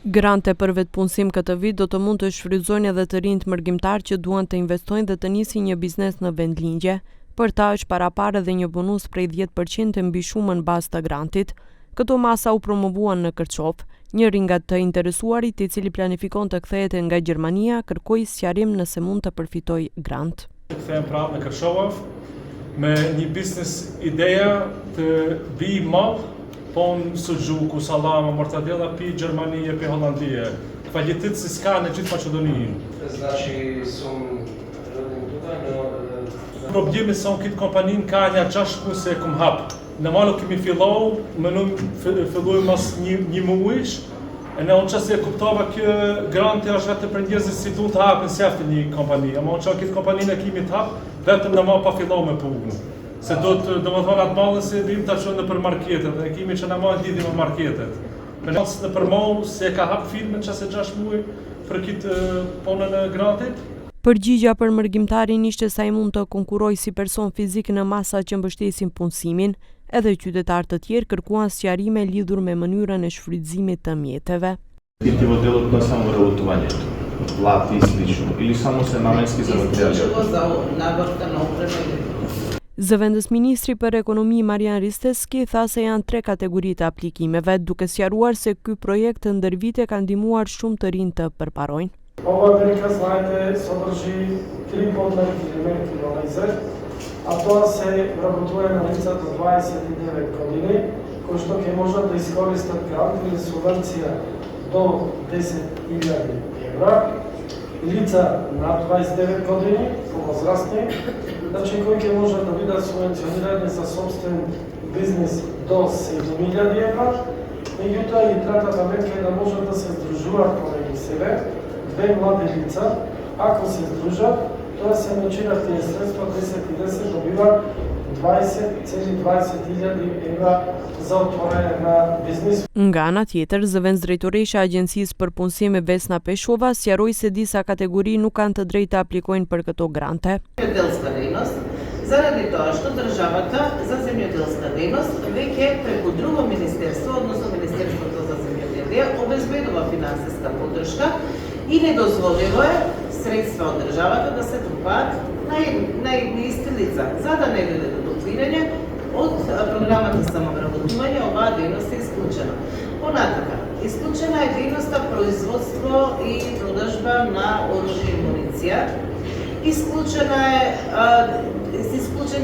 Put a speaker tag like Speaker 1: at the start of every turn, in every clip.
Speaker 1: Grante për vetpunësim këtë vit do të mund të shfrytëzojnë edhe të rinjt mërgjimtar që duan të investojnë dhe të nisin një biznes në vendlindje. Për ta është paraparë edhe një bonus prej 10% mbi shumën bazë të grantit. Këto masa u promovuan në Kërçov. Njëri nga të interesuarit, i cili planifikon të kthehet nga Gjermania, kërkoi sqarim nëse mund të përfitojë grant.
Speaker 2: Kthehem prapë në Kërçov me një biznes ideja të vi madh. Po në suxhuku, salama, mortadela pi Gjermanije, pi Hollandije. Kvalitet si s'ka në gjithë Maqedoninë.
Speaker 3: Znači sam rodim tutaj, no...
Speaker 2: Problemi sa unë këtë kompaninë ka një 6 muaj se kum hap. Normalo kemi fillau, filloj mas një muajsh, e në unë qësë e kuptova kjo granti është vetë për njerëzit si tu të hapin si aftë një kompani. Ama unë që këtë kompaninë e kemi të hap, vetëm në ma pa fillau me punu. Se do të thonë atë malën se vim të qënë në për marketet, dhe kemi që në malën lidhim me marketet. Me nësë në për malë se ka hap filmin që se 6 muaj për kitë ponën e grantit.
Speaker 1: Përgjigja për mërgjimtarin ishte sa i mund të konkuroj si person fizik në masa që mbështesin punësimin, edhe qytetarë të tjerë kërkuan sqarime lidhur me mënyrën e shfrytëzimit të mjeteve.
Speaker 4: Директива делот не само работувањето, плати и слично, или само се наменски за
Speaker 1: Zëvendës ministri për ekonomi Marian Risteski tha se janë 3 kategori të aplikimeve, duke sqaruar se ky projekt ndër vite ka ndihmuar shumë të rinj të përparojnë.
Speaker 5: Ova velika, знаете, содржи 3 подневни елементи анализе, а тоа се вработување на лица до 29 години, кои што ќе можат да искористат грант или субвенција до 10.000 евра, лица над 29 години, повозрастни, значи кои ќе можат да бидат субвенционирани за собствен бизнес до 7.000 евра, меѓутоа и третата мерка е да можат да се здружуваат помеѓу себе, 2 млади лица, ако се здружат, тоа се начинат тие средства 10 и 10 добива 20.000 евра за otvorenie na biznis.
Speaker 1: Nga ana tjetër, zëvendës drejtoresha e Agjencisë për Punësim Vesna Peshova sqaroi se disa kategori nuk kanë të drejtë të aplikojnë për këto grante.
Speaker 6: Земјоделска дејност, заради тоа што државата за земјоделска дејност веќе преку друго министерство, односно Министерството за земјоделие, обезбедува финансиска поддршка и не дозволило средства од државата да се трупаат на едни исти лица. За да не биде до дуплирање, од програмата самовработување оваа дејност е исклучена. Понатака, исклучена е дејноста производство и продажба на оружје и муниција. Исклучени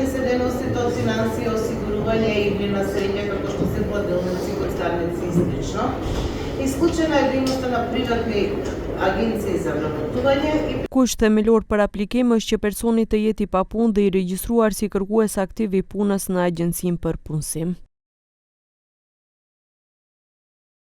Speaker 6: се дејностите од финансија, осигурување и игри на среќа, како што се кладилници, коцарници и слично. Исклучена е дејноста на приватни агенции за вработување.
Speaker 1: Kusht themelor për aplikim është që personi të jetë i papunë dhe i regjistruar si kërkues aktiv i punës në Agjencinë për Punësim.